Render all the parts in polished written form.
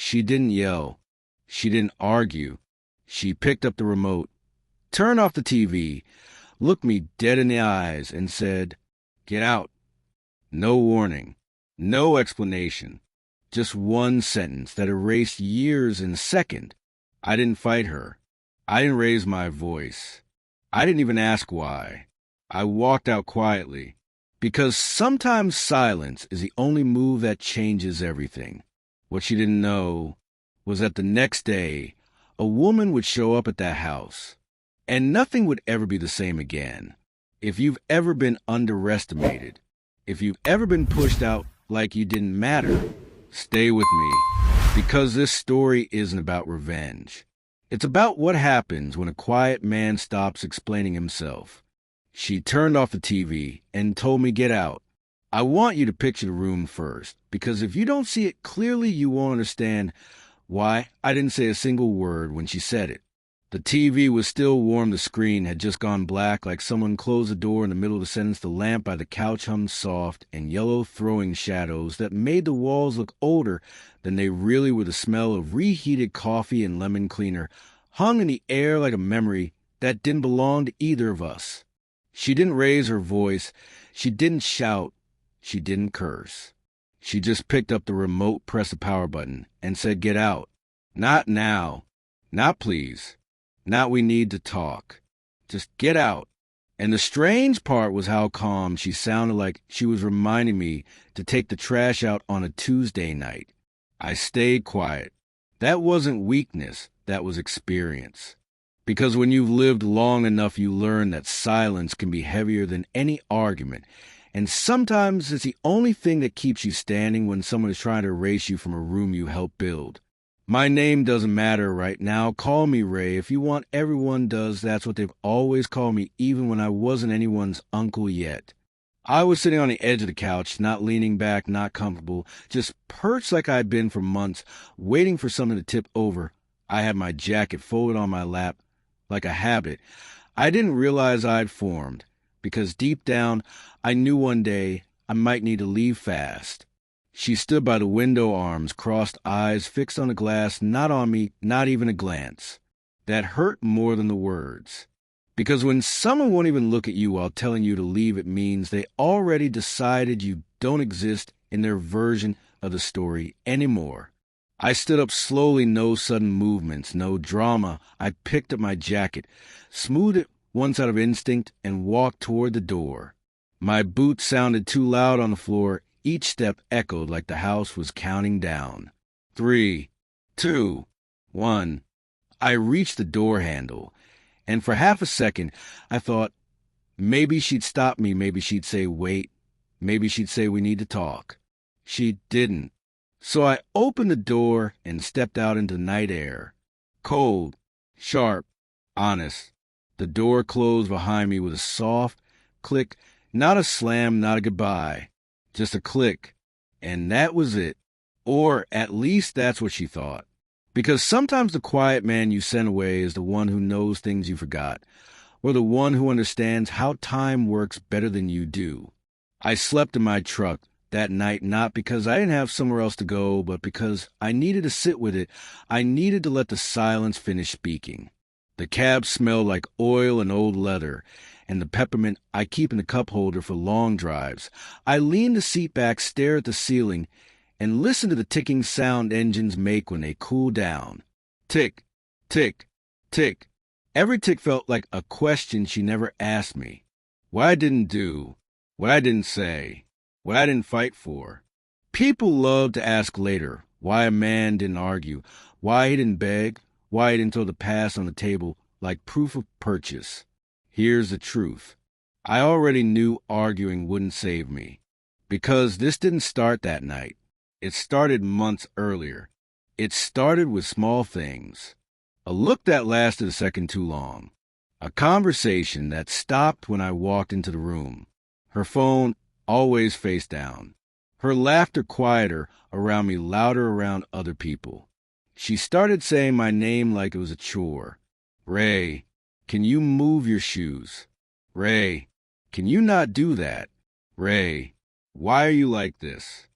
She didn't yell. She didn't argue. She picked up the remote, turned off the TV, looked me dead in the eyes, and said, "Get out." No warning, no explanation, just one sentence that erased years in a second. I didn't fight her. I didn't raise my voice. I didn't even ask why. I walked out quietly, because sometimes silence is the only move that changes everything. What she didn't know was that the next day, a woman would show up at that house, and nothing would ever be the same again. If you've ever been underestimated, if you've ever been pushed out like you didn't matter, stay with me, because this story isn't about revenge. It's about what happens when a quiet man stops explaining himself. She turned off the TV and told me, "Get out." I want you to picture the room first, because if you don't see it clearly, you won't understand why I didn't say a single word when she said it. The TV was still warm. The screen had just gone black, like someone closed the door in the middle of the sentence. The lamp by the couch hummed soft and yellow, throwing shadows that made the walls look older than they really were. The smell of reheated coffee and lemon cleaner hung in the air like a memory that didn't belong to either of us. She didn't raise her voice. She didn't shout. She didn't curse. She just picked up the remote, pressed the power button, and said, "Get out." Not now. Not please. Not we need to talk. Just get out. And the strange part was how calm she sounded, like she was reminding me to take the trash out on a Tuesday night. I stayed quiet. That wasn't weakness. That was experience. Because when you've lived long enough, you learn that silence can be heavier than any argument. And sometimes it's the only thing that keeps you standing when someone is trying to erase you from a room you helped build. My name doesn't matter right now. Call me Ray. If you want, everyone does. That's what they've always called me, even when I wasn't anyone's uncle yet. I was sitting on the edge of the couch, not leaning back, not comfortable, just perched like I'd been for months, waiting for something to tip over. I had my jacket folded on my lap, like a habit I didn't realize I'd formed, because deep down, I knew one day I might need to leave fast. She stood by the window, arms crossed, eyes fixed on the glass, not on me, not even a glance. That hurt more than the words. Because when someone won't even look at you while telling you to leave, it means they already decided you don't exist in their version of the story anymore. I stood up slowly, no sudden movements, no drama. I picked up my jacket, smoothed it once out of instinct, and walked toward the door. My boots sounded too loud on the floor. Each step echoed like the house was counting down. 3, 2, 1. I reached the door handle, and for half a second, I thought, maybe she'd stop me, maybe she'd say, "Wait," maybe she'd say, "We need to talk." She didn't. So I opened the door and stepped out into night air. Cold, sharp, honest. The door closed behind me with a soft click, not a slam, not a goodbye. Just a click, and that was it. Or at least that's what she thought. Because sometimes the quiet man you send away is the one who knows things you forgot, or the one who understands how time works better than you do. I slept in my truck that night, not because I didn't have somewhere else to go, but because I needed to sit with it. I needed to let the silence finish speaking. The cab smelled like oil and old leather, and the peppermint I keep in the cup holder for long drives. I leaned the seat back, stared at the ceiling, and listened to the ticking sound engines make when they cool down. Tick, tick, tick. Every tick felt like a question she never asked me. What I didn't do, what I didn't say, what I didn't fight for. People love to ask later why a man didn't argue, why he didn't beg, why he didn't throw the past on the table like proof of purchase. Here's the truth. I already knew arguing wouldn't save me, because this didn't start that night. It started months earlier. It started with small things. A look that lasted a second too long. A conversation that stopped when I walked into the room. Her phone always face down. Her laughter quieter around me, louder around other people. She started saying my name like it was a chore. "Ray, can you move your shoes? Ray, can you not do that? Ray, why are you like this?"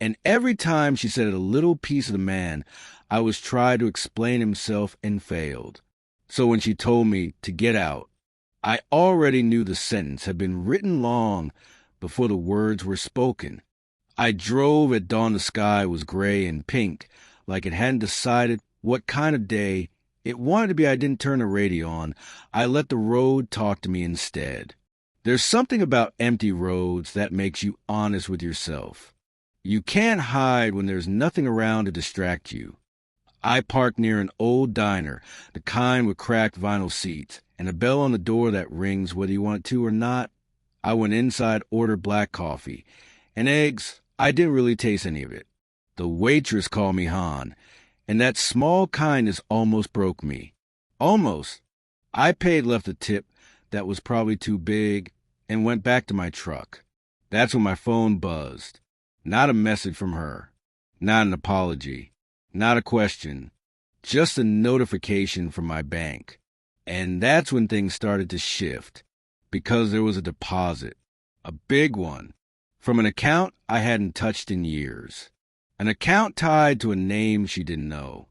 And every time she said a little piece of the man, I was trying to explain himself and failed. So when she told me to get out, I already knew the sentence had been written long before the words were spoken. I drove at dawn. The sky was gray and pink, like it hadn't decided what kind of day it wanted to be. I didn't turn the radio on. I let the road talk to me instead. There's something about empty roads that makes you honest with yourself. You can't hide when there's nothing around to distract you. I parked near an old diner, the kind with cracked vinyl seats, and a bell on the door that rings whether you want it to or not. I went inside, ordered black coffee. And eggs, I didn't really taste any of it. The waitress called me Han, and that small kindness almost broke me. Almost. I paid, left a tip that was probably too big, and went back to my truck. That's when my phone buzzed. Not a message from her. Not an apology. Not a question. Just a notification from my bank. And that's when things started to shift, because there was a deposit. A big one. From an account I hadn't touched in years. An account tied to a name she didn't know.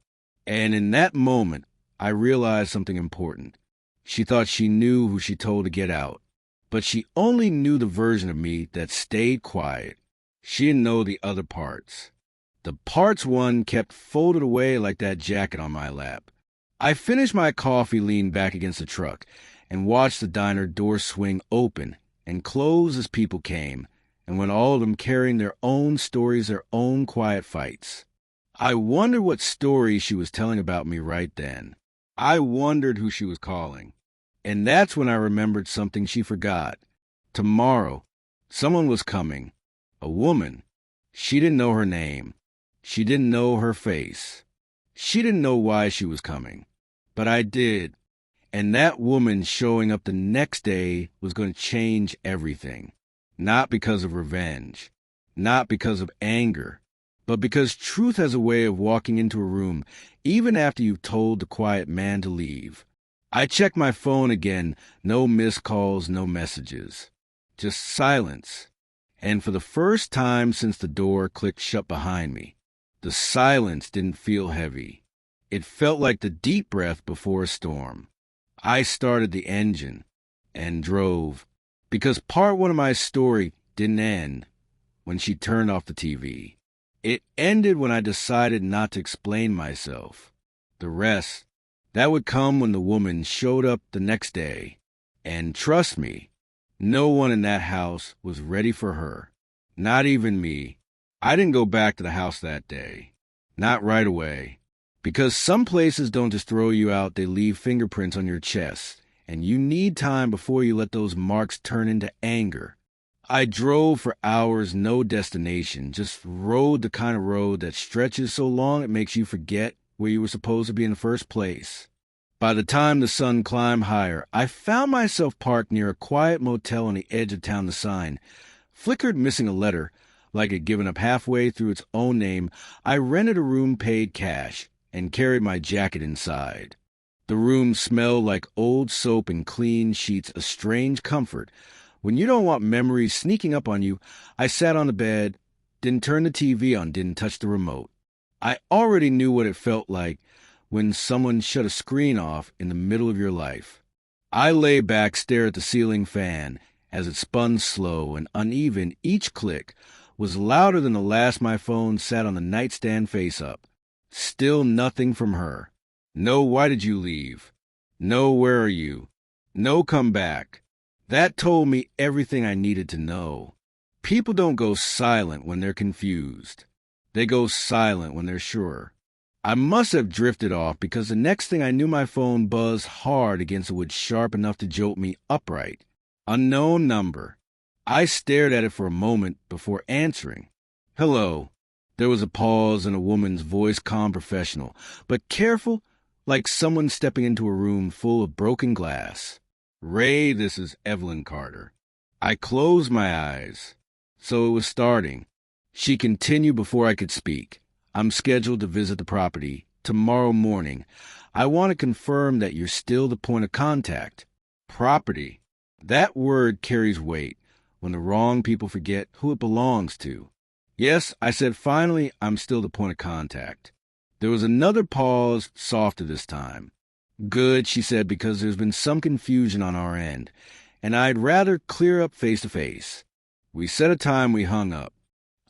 And in that moment, I realized something important. She thought she knew who she told to get out, but she only knew the version of me that stayed quiet. She didn't know the other parts. The parts one kept folded away like that jacket on my lap. I finished my coffee, leaned back against the truck, and watched the diner door swing open and close as people came, and when all of them carrying their own stories, their own quiet fights. I wondered what story she was telling about me right then. I wondered who she was calling. And that's when I remembered something she forgot. Tomorrow, someone was coming. A woman. She didn't know her name. She didn't know her face. She didn't know why she was coming. But I did. And that woman showing up the next day was going to change everything. Not because of revenge. Not because of anger. But because truth has a way of walking into a room even after you've told the quiet man to leave. I checked my phone again. No missed calls, no messages. Just silence. And for the first time since the door clicked shut behind me, the silence didn't feel heavy. It felt like the deep breath before a storm. I started the engine and drove, because part one of my story didn't end when she turned off the TV. It ended when I decided not to explain myself. The rest, that would come when the woman showed up the next day. And trust me, no one in that house was ready for her. Not even me. I didn't go back to the house that day. Not right away. Because some places don't just throw you out, they leave fingerprints on your chest. And you need time before you let those marks turn into anger. I drove for hours, no destination, just rode the kind of road that stretches so long it makes you forget where you were supposed to be in the first place. By the time the sun climbed higher, I found myself parked near a quiet motel on the edge of town. The sign flickered, missing a letter, like it given up halfway through its own name. I rented a room, paid cash, and carried my jacket inside. The room smelled like old soap and clean sheets, a strange comfort. When you don't want memories sneaking up on you, I sat on the bed, didn't turn the TV on, didn't touch the remote. I already knew what it felt like when someone shut a screen off in the middle of your life. I lay back, stared at the ceiling fan as it spun slow and uneven. Each click was louder than the last. My phone sat on the nightstand face up. Still nothing from her. No, why did you leave? No, where are you? No, come back. That told me everything I needed to know. People don't go silent when they're confused. They go silent when they're sure. I must have drifted off, because the next thing I knew, my phone buzzed hard against the wood, sharp enough to jolt me upright. Unknown number. I stared at it for a moment before answering. Hello. There was a pause and a woman's voice, calm, professional, but careful, like someone stepping into a room full of broken glass. Ray, this is Evelyn Carter. I closed my eyes. So it was starting. She continued before I could speak. I'm scheduled to visit the property tomorrow morning. I want to confirm that you're still the point of contact. Property. That word carries weight when the wrong people forget who it belongs to. Yes, I said, finally, I'm still the point of contact. There was another pause, softer this time. Good, she said, because there's been some confusion on our end, and I'd rather clear up face to face. We set a time, we hung up.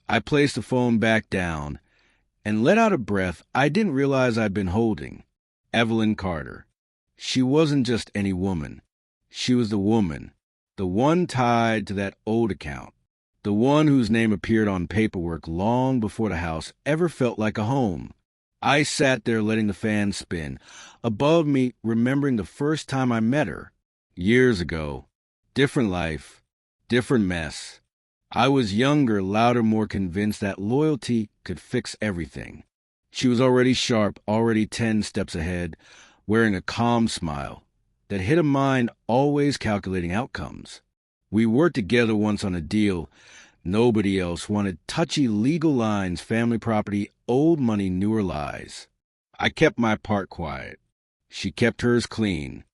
I placed the phone back down and let out a breath I didn't realize I'd been holding. Evelyn Carter. She wasn't just any woman. She was the woman, the one tied to that old account, the one whose name appeared on paperwork long before the house ever felt like a home. I sat there letting the fan spin, above me remembering the first time I met her. Years ago. Different life, different mess. I was younger, louder, more convinced that loyalty could fix everything. She was already sharp, already 10 steps ahead, wearing a calm smile that hid a mind always calculating outcomes. We worked together once on a deal. Nobody else wanted touchy legal lines, family property, old money, newer lies. I kept my part quiet. She kept hers clean.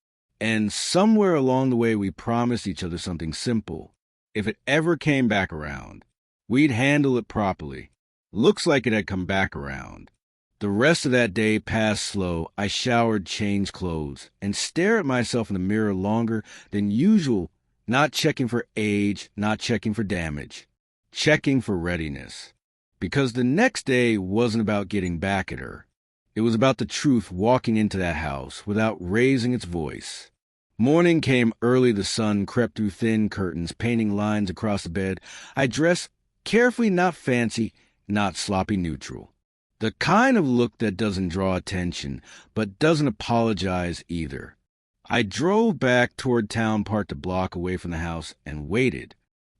And somewhere along the way we promised each other something simple. If it ever came back around, we'd handle it properly. Looks like it had come back around. The rest of that day passed slow. I showered, changed clothes, and stared at myself in the mirror longer than usual, not checking for age, not checking for damage, checking for readiness. Because the next day wasn't about getting back at her. It was about the truth walking into that house without raising its voice. Morning came early. The sun crept through thin curtains, painting lines across the bed. I dressed carefully, not fancy, not sloppy neutral. The kind of look that doesn't draw attention, but doesn't apologize either. I drove back toward town, parked a block away from the house, and waited.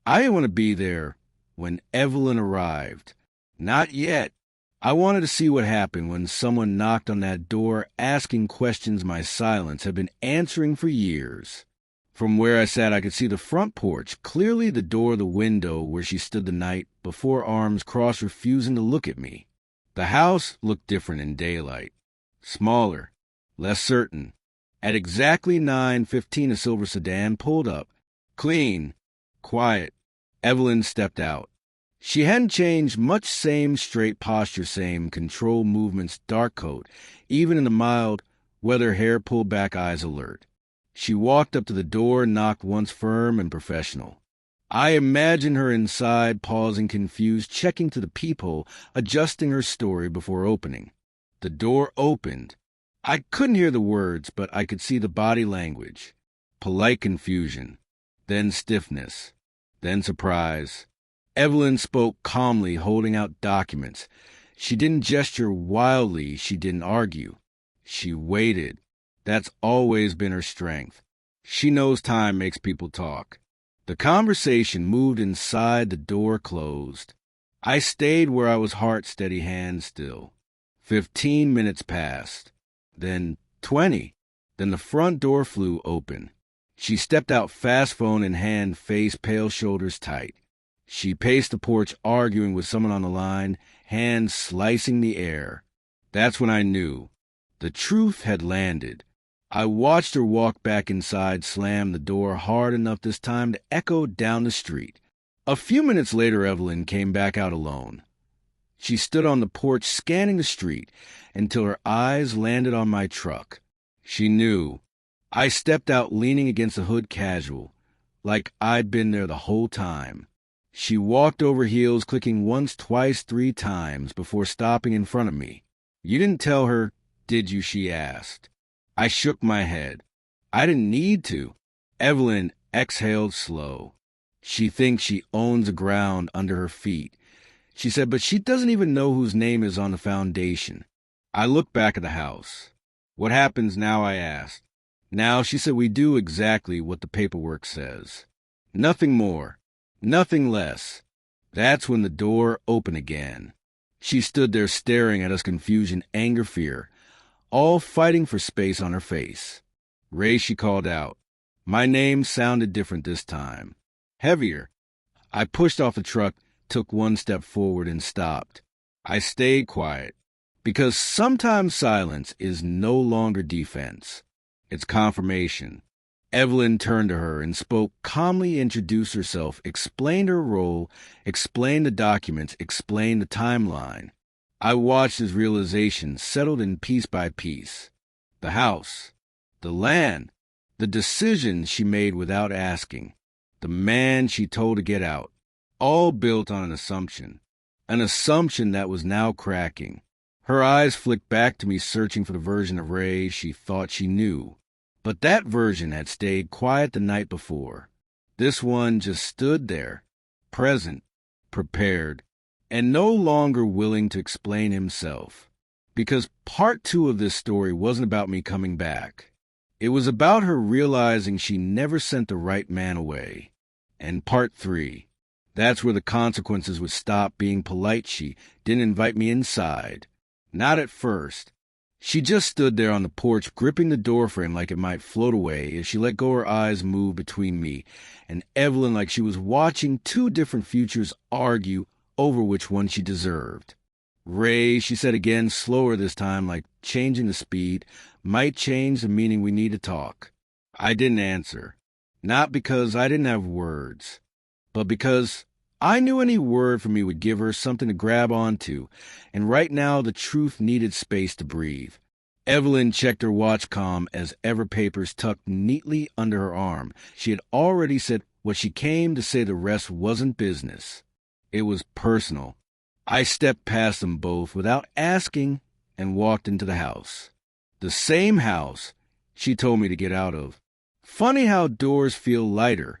I didn't want to be there when Evelyn arrived. Not yet. I wanted to see what happened when someone knocked on that door, asking questions my silence had been answering for years. From where I sat, I could see the front porch, clearly the door of the window where she stood the night before, arms crossed, refusing to look at me. The house looked different in daylight. Smaller, less certain. At exactly 9:15, a silver sedan pulled up. Clean, quiet. Evelyn stepped out. She hadn't changed much, same straight posture, same controlled movements, dark coat, even in the mild weather, hair pulled back, eyes alert. She walked up to the door, knocked once, firm and professional. I imagined her inside, pausing, confused, checking to the peephole, adjusting her story before opening. The door opened. I couldn't hear the words, but I could see the body language. Polite confusion, then stiffness, then surprise. Evelyn spoke calmly, holding out documents. She didn't gesture wildly. She didn't argue. She waited. That's always been her strength. She knows time makes people talk. The conversation moved inside, the door closed. I stayed where I was, heart steady, hand still. 15 minutes passed. Then 20. Then the front door flew open. She stepped out, fast phone in hand, face pale, shoulders tight. She paced the porch, arguing with someone on the line, hands slicing the air. That's when I knew. The truth had landed. I watched her walk back inside, slam the door hard enough this time to echo down the street. A few minutes later, Evelyn came back out alone. She stood on the porch, scanning the street, until her eyes landed on my truck. She knew. I stepped out, leaning against the hood, casual, like I'd been there the whole time. She walked over heels, clicking once, twice, 3 times before stopping in front of me. You didn't tell her, did you? She asked. I shook my head. I didn't need to. Evelyn exhaled slow. She thinks she owns the ground under her feet. She said, but she doesn't even know whose name is on the foundation. I looked back at the house. What happens now? I asked. Now, she said, we do exactly what the paperwork says. Nothing more. Nothing less. That's when the door opened again. She stood there staring at us, confusion, anger, fear, all fighting for space on her face. Ray, she called out. My name sounded different this time. Heavier. I pushed off the truck, took 1 step forward, and stopped. I stayed quiet, because sometimes silence is no longer defense. It's confirmation. Evelyn turned to her and spoke calmly, introduced herself, explained her role, explained the documents, explained the timeline. I watched as realization settled in piece by piece. The house, the land, the decisions she made without asking, the man she told to get out, all built on an assumption that was now cracking. Her eyes flicked back to me, searching for the version of Ray she thought she knew. But that version had stayed quiet the night before. This one just stood there, present, prepared, and no longer willing to explain himself. Because part 2 of this story wasn't about me coming back. It was about her realizing she never sent the right man away. And part 3, that's where the consequences would stop being polite. She didn't invite me inside. Not at first. She just stood there on the porch, gripping the doorframe like it might float away as she let go her eyes move between me and Evelyn, like she was watching 2 different futures argue over which one she deserved. Ray, she said again, slower this time, like changing the speed, might change the meaning we need to talk. I didn't answer. Not because I didn't have words, but because I knew any word from me would give her something to grab onto, and right now the truth needed space to breathe. Evelyn checked her watch comm as ever papers tucked neatly under her arm. She had already said what she came to say. The rest wasn't business. It was personal. I stepped past them both without asking and walked into the house. The same house she told me to get out of. Funny how doors feel lighter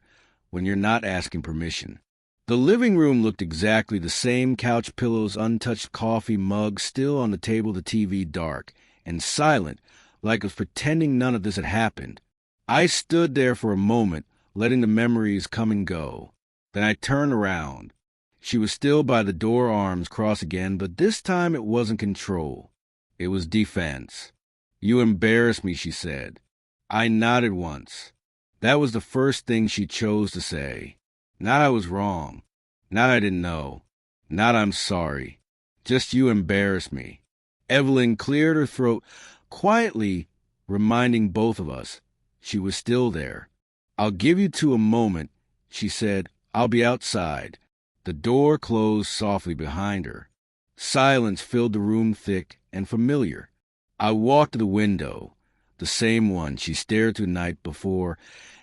when you're not asking permission. The living room looked exactly the same, couch pillows, untouched coffee mug still on the table, the TV dark and silent, like it was pretending none of this had happened. I stood there for a moment, letting the memories come and go. Then I turned around. She was still by the door, arms crossed again, but this time it wasn't control. It was defense. "You embarrass me," she said. I nodded once. That was the first thing she chose to say. Not I was wrong. Not I didn't know. Not I'm sorry. Just you embarrass me. Evelyn cleared her throat, quietly reminding both of us she was still there. "I'll give you 2 a moment," she said. "I'll be outside." The door closed softly behind her. Silence filled the room, thick and familiar. I walked to the window, the same one she stared through the night before,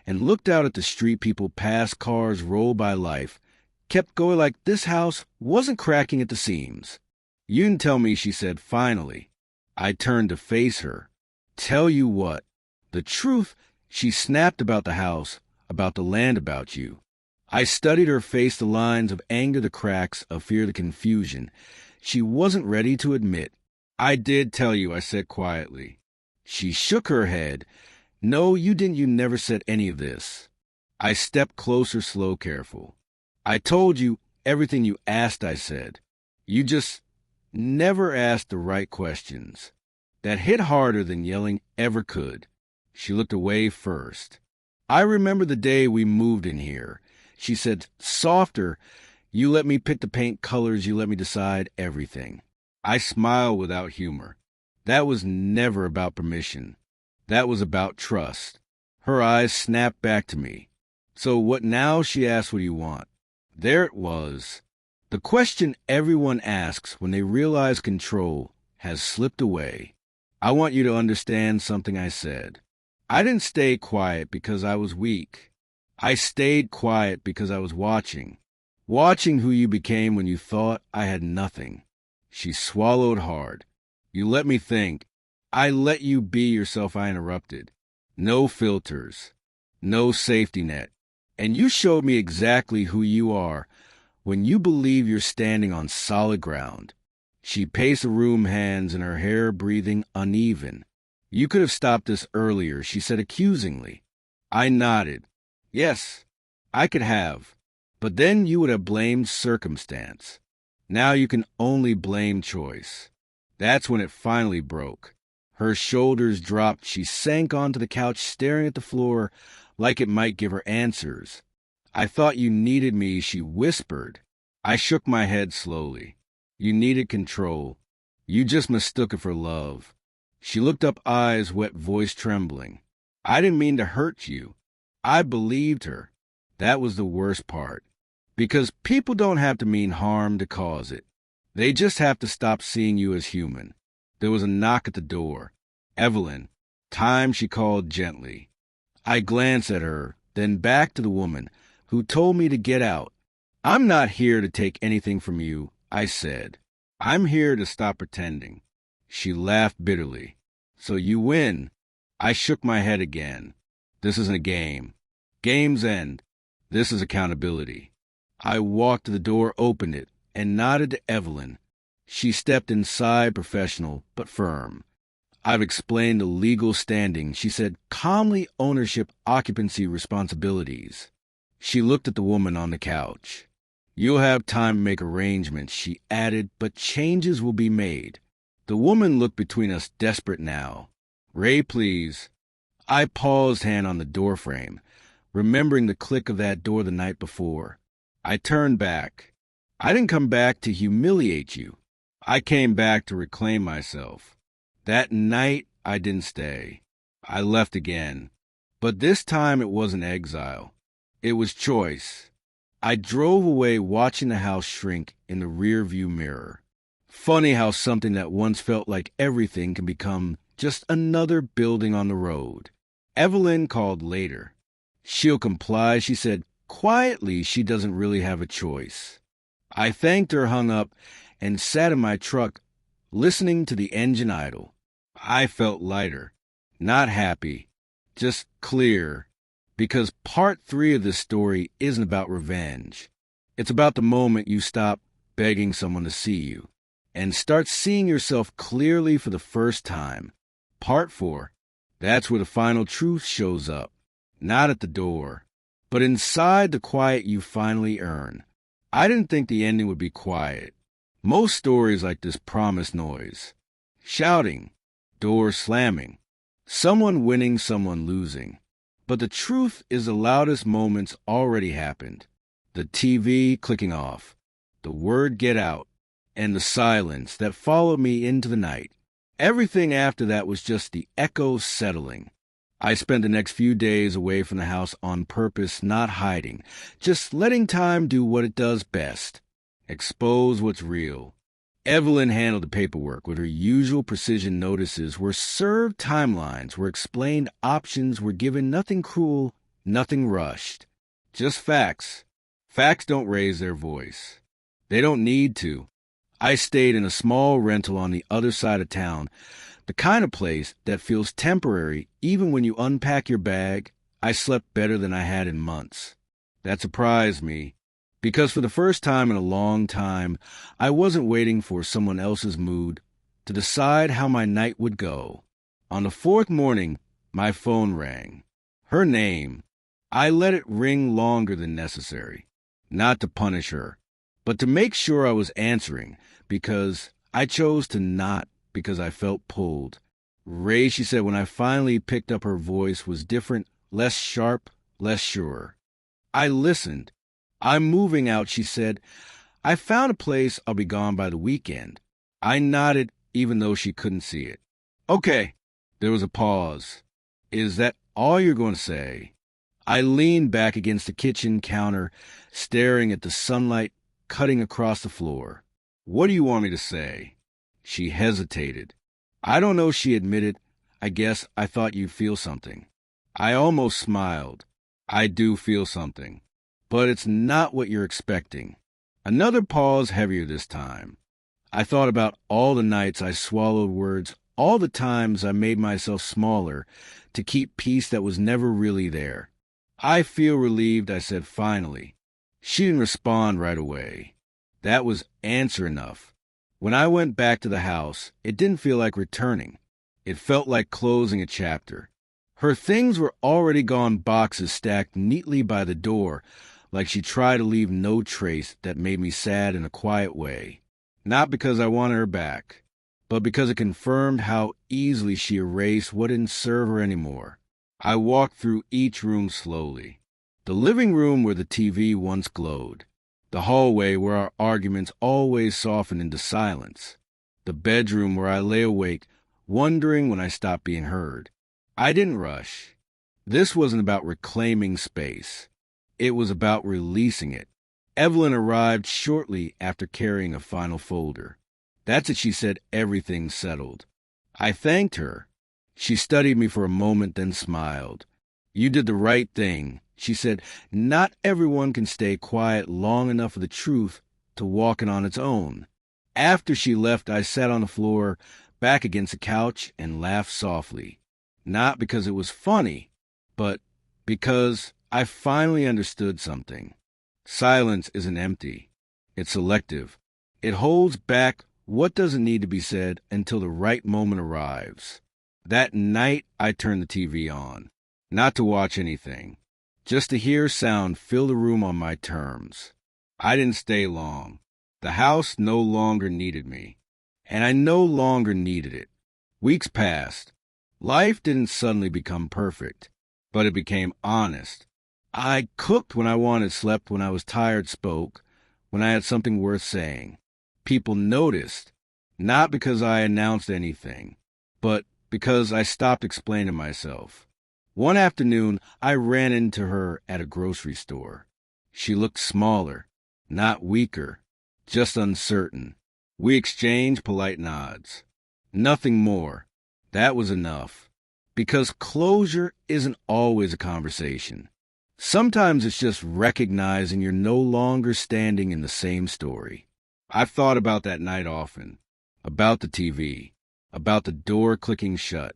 and looked out at the street, people pass, cars roll by, life kept going like this house wasn't cracking at the seams. "You can tell me," she said finally. I turned to face her. "Tell you what?" "The truth," she snapped, "about the house, about the land, about you." I studied her face, the lines of anger, the cracks, of fear, the confusion. She wasn't ready to admit. "I did tell you," I said quietly. She shook her head. "No, you didn't. You never said any of this." I stepped closer, slow, careful. "I told you everything you asked," I said. "You just never asked the right questions." That hit harder than yelling ever could. She looked away first. "I remember the day we moved in here," she said, softer. "You let me pick the paint colors. You let me decide everything." I smiled without humor. That was never about permission. That was about trust. Her eyes snapped back to me. "So what now?" she asked. "What do you want?" There it was. The question everyone asks when they realize control has slipped away. "I want you to understand something," I said. I didn't stay quiet because I was weak. I stayed quiet because I was watching who you became when you thought I had nothing. She swallowed hard. "You let me think. I let you be yourself," I interrupted. "No filters. No safety net. And you showed me exactly who you are when you believe you're standing on solid ground." She paced the room, hands in her hair, breathing uneven. "You could have stopped this earlier," she said accusingly. I nodded. "Yes, I could have. But then you would have blamed circumstance. Now you can only blame choice." That's when it finally broke. Her shoulders dropped. She sank onto the couch, staring at the floor like it might give her answers. "I thought you needed me," she whispered. I shook my head slowly. "You needed control. You just mistook it for love." She looked up, eyes wet, voice trembling. "I didn't mean to hurt you. I believed her. That was the worst part. Because people don't have to mean harm to cause it. They just have to stop seeing you as human. There was a knock at the door. Evelyn. Time, she called gently. I glanced at her, then back to the woman, who told me to get out. I'm not here to take anything from you, I said. I'm here to stop pretending. She laughed bitterly. So you win. I shook my head again. This isn't a game. Games end. This is accountability. I walked to the door, opened it, and nodded to Evelyn. She stepped inside, professional but firm. I've explained the legal standing, she said, calmly, ownership, occupancy, responsibilities. She looked at the woman on the couch. You'll have time to make arrangements, she added, but changes will be made. The woman looked between us, desperate now. Ray, please. I paused, hand on the doorframe, remembering the click of that door the night before. I turned back. I didn't come back to humiliate you. I came back to reclaim myself. That night, I didn't stay. I left again. But this time it wasn't exile. It was choice. I drove away watching the house shrink in the rearview mirror. Funny how something that once felt like everything can become just another building on the road. Evelyn called later. She'll comply, she said. Quietly, she doesn't really have a choice. I thanked her, hung up, and sat in my truck, listening to the engine idle. I felt lighter, not happy, just clear, because part 3 of this story isn't about revenge. It's about the moment you stop begging someone to see you and start seeing yourself clearly for the first time. Part 4, that's where the final truth shows up, not at the door, but inside the quiet you finally earn. I didn't think the ending would be quiet. Most stories like this promise noise. Shouting, doors slamming, someone winning, someone losing. But the truth is the loudest moments already happened. The TV clicking off, the word get out, and the silence that followed me into the night. Everything after that was just the echoes settling. I spent the next few days away from the house on purpose, not hiding, just letting time do what it does best. Expose what's real. Evelyn handled the paperwork with her usual precision. Notices were served, timelines were explained, options were given, nothing cruel, nothing rushed. Just facts. Facts don't raise their voice. They don't need to. I stayed in a small rental on the other side of town, the kind of place that feels temporary even when you unpack your bag. I slept better than I had in months. That surprised me, because for the first time in a long time, I wasn't waiting for someone else's mood to decide how my night would go. On the 4th morning, my phone rang. Her name. I let it ring longer than necessary, not to punish her, but to make sure I was answering, because I chose to not, because I felt pulled. Ray, she said, when I finally picked up. Her voice was different, less sharp, less sure. I listened. I'm moving out, she said. I found a place. I'll be gone by the weekend. I nodded, even though she couldn't see it. Okay. There was a pause. Is that all you're going to say? I leaned back against the kitchen counter, staring at the sunlight cutting across the floor. What do you want me to say? She hesitated. I don't know, she admitted. I guess I thought you'd feel something. I almost smiled. I do feel something. But it's not what you're expecting. Another pause, heavier this time. I thought about all the nights I swallowed words, all the times I made myself smaller to keep peace that was never really there. I feel relieved, I said finally. She didn't respond right away. That was answer enough. When I went back to the house, it didn't feel like returning. It felt like closing a chapter. Her things were already gone, boxes stacked neatly by the door, like she tried to leave no trace. That made me sad in a quiet way. Not because I wanted her back, but because it confirmed how easily she erased what didn't serve her anymore. I walked through each room slowly. The living room where the TV once glowed. The hallway where our arguments always softened into silence. The bedroom where I lay awake, wondering when I stopped being heard. I didn't rush. This wasn't about reclaiming space. It was about releasing it. Evelyn arrived shortly after carrying a final folder. That's it, she said, everything's settled. I thanked her. She studied me for a moment, then smiled. You did the right thing, she said. Not everyone can stay quiet long enough for the truth to walk in on its own. After she left, I sat on the floor, back against the couch, and laughed softly. Not because it was funny, but because I finally understood something. Silence isn't empty. It's selective. It holds back what doesn't need to be said until the right moment arrives. That night, I turned the TV on, not to watch anything, just to hear sound fill the room on my terms. I didn't stay long. The house no longer needed me, and I no longer needed it. Weeks passed. Life didn't suddenly become perfect, but it became honest. I cooked when I wanted, slept when I was tired, spoke when I had something worth saying. People noticed, not because I announced anything, but because I stopped explaining myself. One afternoon, I ran into her at a grocery store. She looked smaller, not weaker, just uncertain. We exchanged polite nods. Nothing more. That was enough. Because closure isn't always a conversation. Sometimes it's just recognizing you're no longer standing in the same story. I've thought about that night often. About the TV. About the door clicking shut.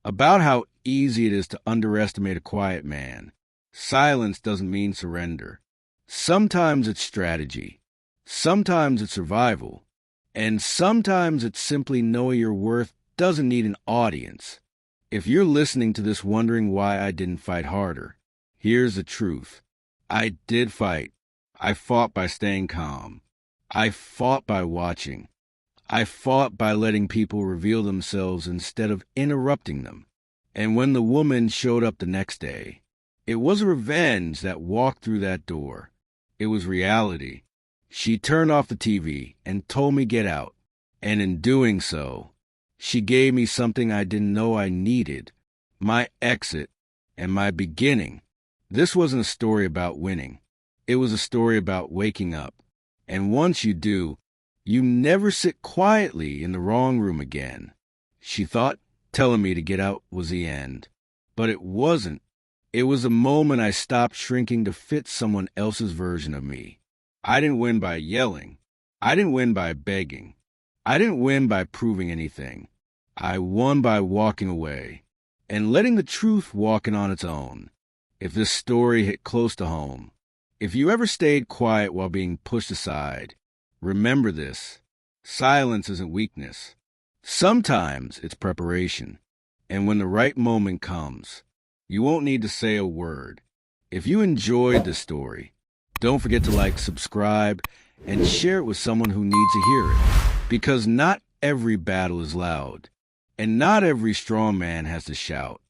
About how easy it is to underestimate a quiet man. Silence doesn't mean surrender. Sometimes it's strategy. Sometimes it's survival. And sometimes it's simply knowing your worth doesn't need an audience. If you're listening to this wondering why I didn't fight harder, here's the truth. I did fight. I fought by staying calm. I fought by watching. I fought by letting people reveal themselves instead of interrupting them. And when the woman showed up the next day, it was revenge that walked through that door. It was reality. She turned off the TV and told me get out. And in doing so, she gave me something I didn't know I needed, my exit and my beginning. This wasn't a story about winning. It was a story about waking up. And once you do, you never sit quietly in the wrong room again. She thought telling me to get out was the end. But it wasn't. It was the moment I stopped shrinking to fit someone else's version of me. I didn't win by yelling. I didn't win by begging. I didn't win by proving anything. I won by walking away and letting the truth walk in on its own. If this story hit close to home, if you ever stayed quiet while being pushed aside, remember this. Silence isn't weakness. Sometimes it's preparation. And when the right moment comes, you won't need to say a word. If you enjoyed this story, don't forget to like, subscribe, and share it with someone who needs to hear it. Because not every battle is loud, and not every strong man has to shout.